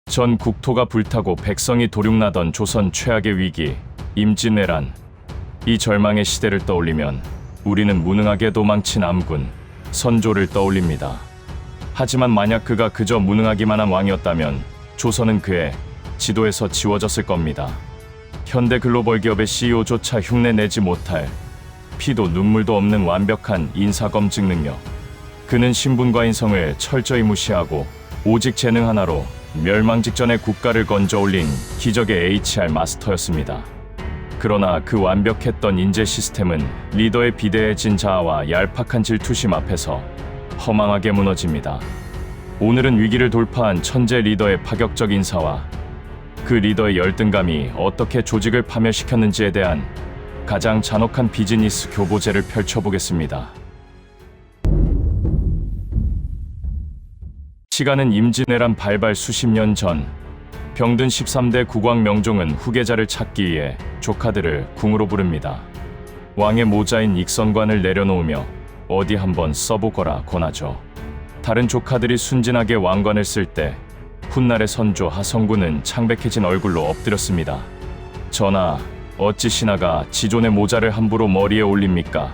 전 국토가 불타고 백성이 도륙나던 조선 최악의 위기, 임진왜란. 이 절망의 시대를 떠올리면 우리는 무능하게 도망친 암군, 선조를 떠올립니다. 하지만 만약 그가 그저 무능하기만 한 왕이었다면 조선은 그의 지도에서 지워졌을 겁니다. 현대 글로벌 기업의 CEO조차 흉내내지 못할 피도 눈물도 없는 완벽한 인사검증 능력. 그는 신분과 인성을 철저히 무시하고 오직 재능 하나로 멸망 직전에 국가를 건져 올린 기적의 HR 마스터였습니다. 그러나 그 완벽했던 인재 시스템은 리더의 비대해진 자아와 얄팍한 질투심 앞에서 허망하게 무너집니다. 오늘은 위기를 돌파한 천재 리더의 파격적 인사와 그 리더의 열등감이 어떻게 조직을 파멸시켰는지에 대한 가장 잔혹한 비즈니스 교보제를 펼쳐보겠습니다. 시간은 임진왜란 발발 수십 년 전, 병든 13대 국왕 명종은 후계자를 찾기 위해 조카들을 궁으로 부릅니다. 왕의 모자인 익선관을 내려놓으며 어디 한번 써보거라 권하죠. 다른 조카들이 순진하게 왕관을 쓸 때 훗날의 선조 하성군은 창백해진 얼굴로 엎드렸습니다. 전하, 어찌 신하가 지존의 모자를 함부로 머리에 올립니까?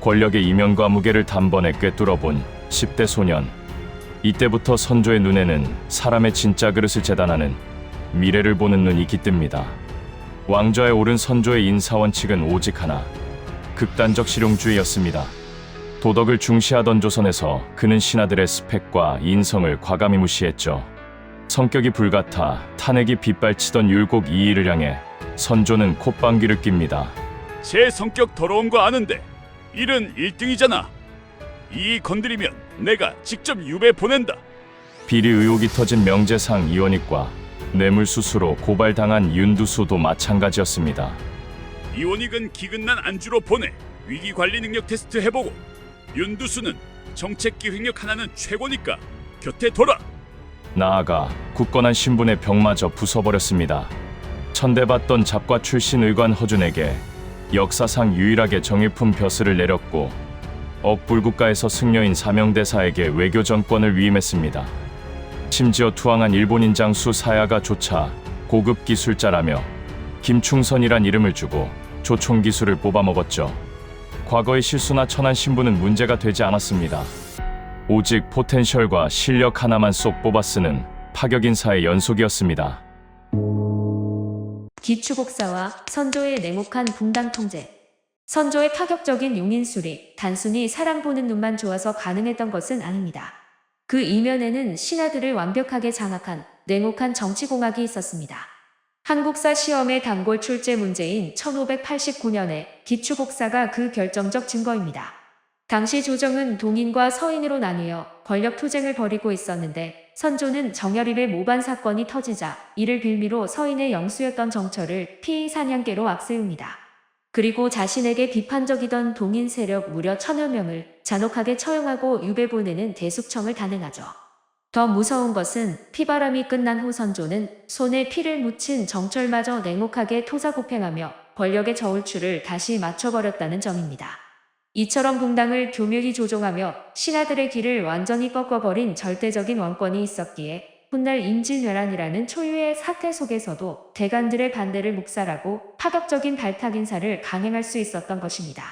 권력의 이면과 무게를 단번에 꿰뚫어본 10대 소년. 이때부터 선조의 눈에는 사람의 진짜 그릇을 재단하는 미래를 보는 눈이 깃듭니다. 왕좌에 오른 선조의 인사원칙은 오직 하나, 극단적 실용주의였습니다. 도덕을 중시하던 조선에서 그는 신하들의 스펙과 인성을 과감히 무시했죠. 성격이 불같아 탄핵이 빗발치던 율곡 이이를 향해 선조는 콧방귀를 낍니다. 제 성격 더러운 거 아는데 일은 1등이잖아. 이 건드리면 내가 직접 유배 보낸다. 비리 의혹이 터진 명재상 이원익과 뇌물수수로 고발당한 윤두수도 마찬가지였습니다. 이원익은 기근난 안주로 보내 위기관리 능력 테스트 해보고, 윤두수는 정책 기획력 하나는 최고니까 곁에 둬라. 나아가 굳건한 신분의 벽마저 부숴버렸습니다. 천대받던 잡과 출신 의관 허준에게 역사상 유일하게 정일품 벼슬을 내렸고, 억불국가에서 승려인 사명대사에게 외교정권을 위임했습니다. 심지어 투항한 일본인 장수 사야가 조차 고급 기술자라며 김충선이란 이름을 주고 조총 기술을 뽑아먹었죠. 과거의 실수나 천한 신분은 문제가 되지 않았습니다. 오직 포텐셜과 실력 하나만 쏙 뽑아 쓰는 파격인사의 연속이었습니다. 기추복사와 선조의 냉혹한 분당 통제. 선조의 파격적인 용인술이 단순히 사람 보는 눈만 좋아서 가능했던 것은 아닙니다. 그 이면에는 신하들을 완벽하게 장악한 냉혹한 정치공학이 있었습니다. 한국사 시험의 단골 출제 문제인 1589년의 기추복사가 그 결정적 증거입니다. 당시 조정은 동인과 서인으로 나뉘어 권력 투쟁을 벌이고 있었는데, 선조는 정열일의 모반 사건이 터지자 이를 빌미로 서인의 영수였던 정철을 피의 사냥개로 앞세웁니다. 그리고 자신에게 비판적이던 동인 세력 무려 1000여 명을 잔혹하게 처형하고 유배 보내는 대숙청을 단행하죠. 더 무서운 것은 피바람이 끝난 후 선조는 손에 피를 묻힌 정철마저 냉혹하게 토사구팽하며 권력의 저울추를 다시 맞춰버렸다는 점입니다. 이처럼 분당을 교묘히 조종하며 신하들의 길을 완전히 꺾어버린 절대적인 왕권이 있었기에 훗날 임진왜란이라는 초유의 사태 속에서도 대관들의 반대를 묵살하고 파격적인 발탁 인사를 강행할 수 있었던 것입니다.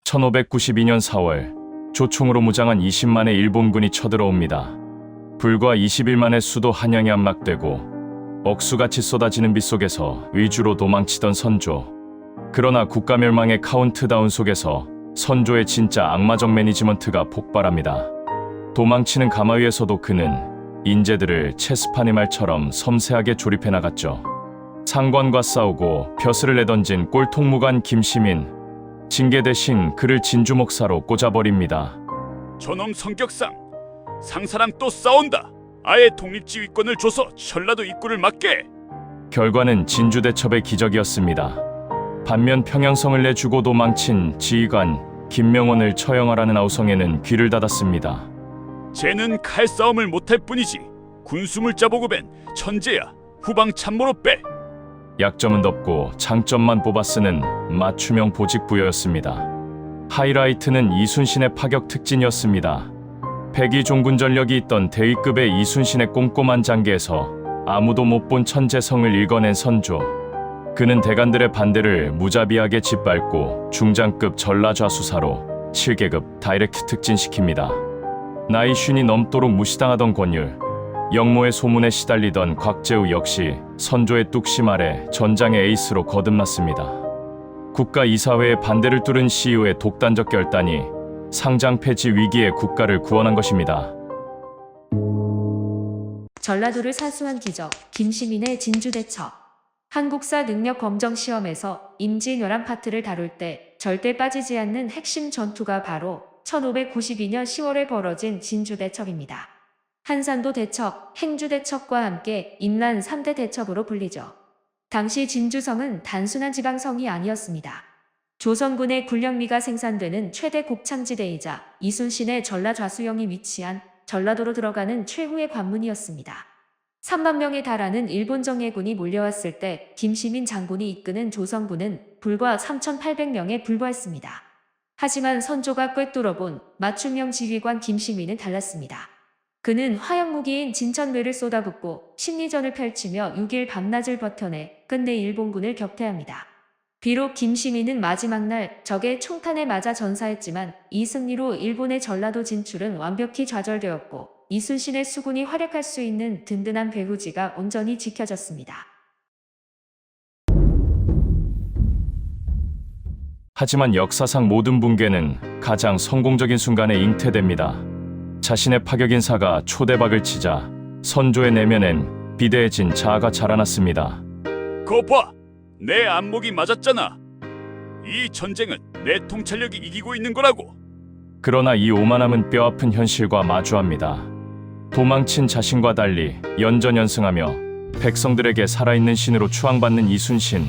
1592년 4월, 조총으로 무장한 20만의 일본군이 쳐들어옵니다. 불과 20일 만에 수도 한양이 함락되고 억수같이 쏟아지는 빗 속에서 의주로 도망치던 선조. 그러나 국가 멸망의 카운트다운 속에서 선조의 진짜 악마적 매니지먼트가 폭발합니다. 도망치는 가마 위에서도 그는 인재들을 체스판의 말처럼 섬세하게 조립해 나갔죠. 상관과 싸우고 벼슬을 내던진 꼴통무관 김시민, 징계 대신 그를 진주목사로 꽂아버립니다. 저놈 성격상 상사랑 또 싸운다. 아예 독립지휘권을 줘서 전라도 입구를 막게. 결과는 진주대첩의 기적이었습니다. 반면 평양성을 내주고 도망친 지휘관 김명원을 처형하라는 아우성에는 귀를 닫았습니다. 쟤는 칼싸움을 못할 뿐이지 군수물자 보고 뵌 천재야. 후방 참모로 빼. 약점은 덮고 장점만 뽑아 쓰는 맞춤형 보직부여였습니다. 하이라이트는 이순신의 파격 특진이었습니다. 백이 종군 전력이 있던 대위급의 이순신의 꼼꼼한 장계에서 아무도 못 본 천재성을 읽어낸 선조. 그는 대간들의 반대를 무자비하게 짓밟고 중장급 전라좌수사로 7계급 다이렉트 특진시킵니다. 나이 50이 넘도록 무시당하던 권율, 영모의 소문에 시달리던 곽재우 역시 선조의 뚝심 아래 전장의 에이스로 거듭났습니다. 국가이사회의 반대를 뚫은 시의회 독단적 결단이 상장 폐지 위기에 국가를 구원한 것입니다. 전라도를 사수한 기적, 김시민의 진주대첩. 한국사 능력 검정 시험에서 임진왜란 파트를 다룰 때 절대 빠지지 않는 핵심 전투가 바로 1592년 10월에 벌어진 진주대첩입니다. 한산도 대첩, 행주 대첩과 함께 임란 3대 대첩으로 불리죠. 당시 진주성은 단순한 지방성이 아니었습니다. 조선군의 군령미가 생산되는 최대 곡창지대이자 이순신의 전라좌수영이 위치한 전라도로 들어가는 최후의 관문이었습니다. 3만 명에 달하는 일본 정예군이 몰려왔을 때 김시민 장군이 이끄는 조선군은 불과 3,800명에 불과했습니다. 하지만 선조가 꿰뚫어본 맞춤형 지휘관 김시민은 달랐습니다. 그는 화약무기인 진천뇌를 쏟아붓고 심리전을 펼치며 6일 밤낮을 버텨내 끝내 일본군을 격퇴합니다. 비록 김시민은 마지막 날 적의 총탄에 맞아 전사했지만 이 승리로 일본의 전라도 진출은 완벽히 좌절되었고 이순신의 수군이 활약할 수 있는 든든한 배후지가 온전히 지켜졌습니다. 하지만 역사상 모든 붕괴는 가장 성공적인 순간에 잉태됩니다. 자신의 파격인사가 초대박을 치자 선조의 내면엔 비대해진 자아가 자라났습니다. 거 봐! 내 안목이 맞았잖아. 이 전쟁은 내 통찰력이 이기고 있는 거라고. 그러나 이 오만함은 뼈아픈 현실과 마주합니다. 도망친 자신과 달리 연전연승하며 백성들에게 살아있는 신으로 추앙받는 이순신.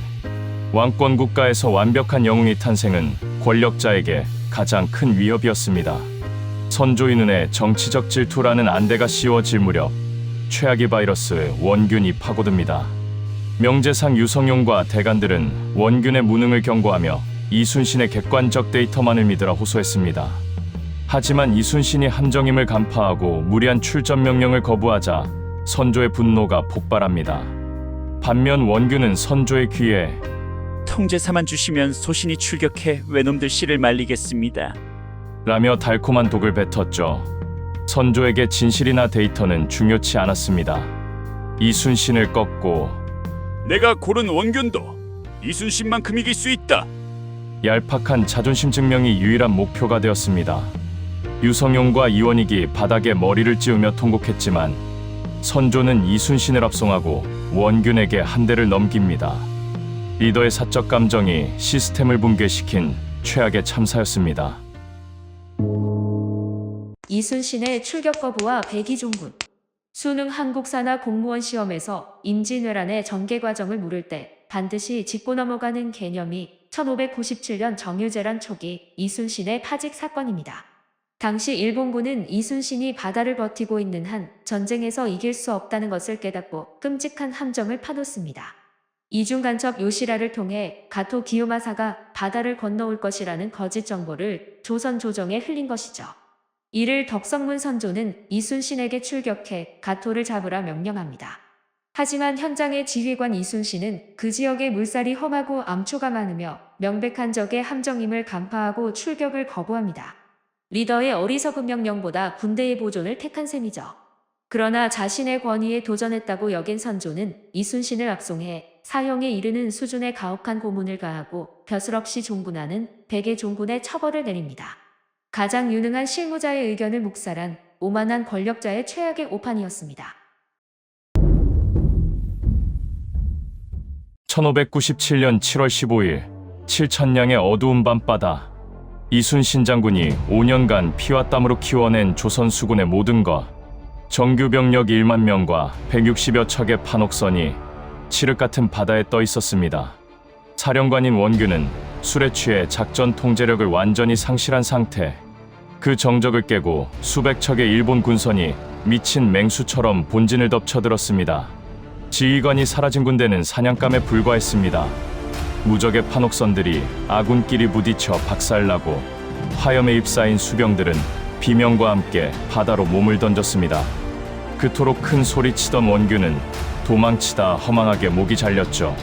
왕권 국가에서 완벽한 영웅이 탄생은 권력자에게 가장 큰 위협이었습니다. 선조의 눈에 정치적 질투라는 안대가 씌워질 무렵 최악의 바이러스 원균이 파고듭니다. 명제상 유성룡과 대간들은 원균의 무능을 경고하며 이순신의 객관적 데이터만을 믿으라 호소했습니다. 하지만 이순신이 함정임을 간파하고 무리한 출전 명령을 거부하자 선조의 분노가 폭발합니다. 반면 원균은 선조의 귀에 통제사만 주시면 소신이 출격해 외놈들 씨를 말리겠습니다. 라며 달콤한 독을 뱉었죠. 선조에게 진실이나 데이터는 중요치 않았습니다. 이순신을 꺾고 내가 고른 원균도 이순신만큼 이길 수 있다. 얄팍한 자존심 증명이 유일한 목표가 되었습니다. 유성룡과 이원익이 바닥에 머리를 찌우며 통곡했지만 선조는 이순신을 압송하고 원균에게 한 대를 넘깁니다. 리더의 사적 감정이 시스템을 붕괴시킨 최악의 참사였습니다. 이순신의 출격 거부와 백의종군. 수능 한국사나 공무원 시험에서 임진왜란의 전개 과정을 물을 때 반드시 짚고 넘어가는 개념이 1597년 정유재란 초기 이순신의 파직 사건입니다. 당시 일본군은 이순신이 바다를 버티고 있는 한 전쟁에서 이길 수 없다는 것을 깨닫고 끔찍한 함정을 파놓습니다. 이중간첩 요시라를 통해 가토 기요마사가 바다를 건너올 것이라는 거짓 정보를 조선 조정에 흘린 것이죠. 이를 덕성문 선조는 이순신에게 출격해 가토를 잡으라 명령합니다. 하지만 현장의 지휘관 이순신은 그 지역의 물살이 험하고 암초가 많으며 명백한 적의 함정임을 간파하고 출격을 거부합니다. 리더의 어리석은 명령보다 군대의 보존을 택한 셈이죠. 그러나 자신의 권위에 도전했다고 여긴 선조는 이순신을 압송해 사형에 이르는 수준의 가혹한 고문을 가하고 벼슬 없이 종군하는 백의 종군의 처벌을 내립니다. 가장 유능한 실무자의 의견을 묵살한 오만한 권력자의 최악의 오판이었습니다. 1597년 7월 15일 7천량의 어두운 밤바다. 이순신 장군이 5년간 피와 땀으로 키워낸 조선 수군의 모든 것, 정규 병력 1만 명과 160여 척의 판옥선이 칠흑 같은 바다에 떠 있었습니다. 사령관인 원균은 술에 취해 작전 통제력을 완전히 상실한 상태. 그 정적을 깨고 수백 척의 일본 군선이 미친 맹수처럼 본진을 덮쳐들었습니다. 지휘관이 사라진 군대는 사냥감에 불과했습니다. 무적의 판옥선들이 아군끼리 부딪혀 박살나고 화염에 휩싸인 수병들은 비명과 함께 바다로 몸을 던졌습니다. 그토록 큰 소리치던 원균은 도망치다 허망하게 목이 잘렸죠.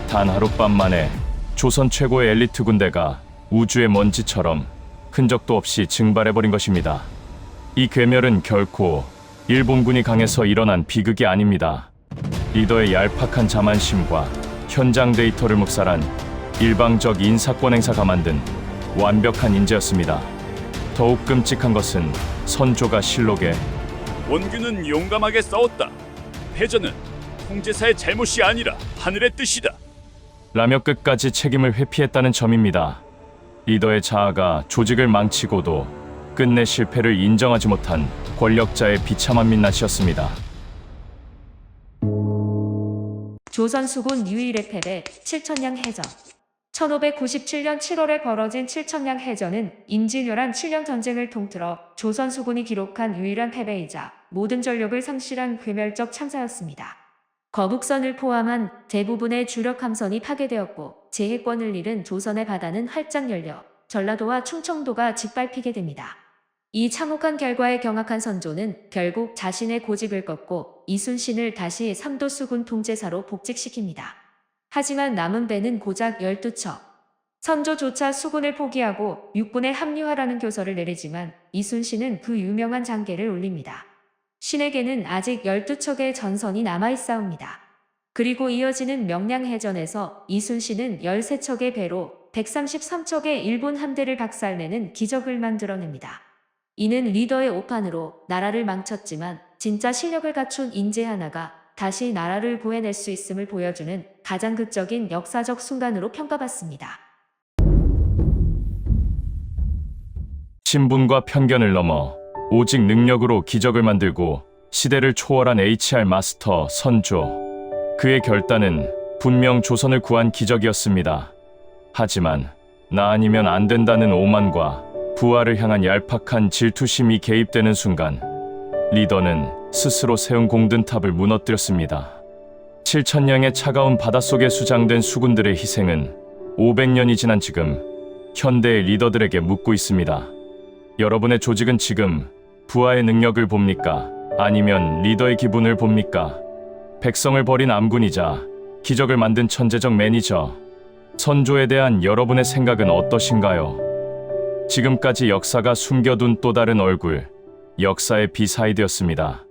단 하룻밤 만에 조선 최고의 엘리트 군대가 우주의 먼지처럼 흔적도 없이 증발해버린 것입니다. 이 괴멸은 결코 일본군이 강해서 일어난 비극이 아닙니다. 리더의 얄팍한 자만심과 현장 데이터를 묵살한 일방적 인사권 행사가 만든 완벽한 인재였습니다. 더욱 끔찍한 것은 선조가 실록에 원균은 용감하게 싸웠다. 패전은 통제사의 잘못이 아니라 하늘의 뜻이다. 라며 끝까지 책임을 회피했다는 점입니다. 리더의 자아가 조직을 망치고도 끝내 실패를 인정하지 못한 권력자의 비참한 민낯이었습니다. 조선 수군 유일의 패배 칠천량 해전. 1597년 7월에 벌어진 칠천량 해전은 임진왜란 7년 전쟁을 통틀어 조선 수군이 기록한 유일한 패배이자 모든 전력을 상실한 괴멸적 참사였습니다. 거북선을 포함한 대부분의 주력 함선이 파괴되었고 제해권을 잃은 조선의 바다는 활짝 열려 전라도와 충청도가 짓밟히게 됩니다. 이 참혹한 결과에 경악한 선조는 결국 자신의 고집을 꺾고 이순신을 다시 삼도 수군 통제사로 복직시킵니다. 하지만 남은 배는 고작 12척. 선조조차 수군을 포기하고 육군에 합류하라는 교서를 내리지만 이순신은 그 유명한 장계를 올립니다. 신에게는 아직 12척의 전선이 남아있사옵니다. 그리고 이어지는 명량해전에서 이순신은 13척의 배로 133척의 일본 함대를 박살내는 기적을 만들어냅니다. 이는 리더의 오판으로 나라를 망쳤지만 진짜 실력을 갖춘 인재 하나가 다시 나라를 구해낼 수 있음을 보여주는 가장 극적인 역사적 순간으로 평가받습니다. 신분과 편견을 넘어 오직 능력으로 기적을 만들고 시대를 초월한 HR 마스터 선조. 그의 결단은 분명 조선을 구한 기적이었습니다. 하지만 나 아니면 안 된다는 오만과 부하를 향한 얄팍한 질투심이 개입되는 순간 리더는 스스로 세운 공든탑을 무너뜨렸습니다. 7천량의 차가운 바닷속에 수장된 수군들의 희생은 500년이 지난 지금 현대의 리더들에게 묻고 있습니다. 여러분의 조직은 지금 부하의 능력을 봅니까? 아니면 리더의 기분을 봅니까? 백성을 버린 암군이자 기적을 만든 천재적 매니저. 선조에 대한 여러분의 생각은 어떠신가요? 지금까지 역사가 숨겨둔 또 다른 얼굴, 역사의 비사이드였습니다.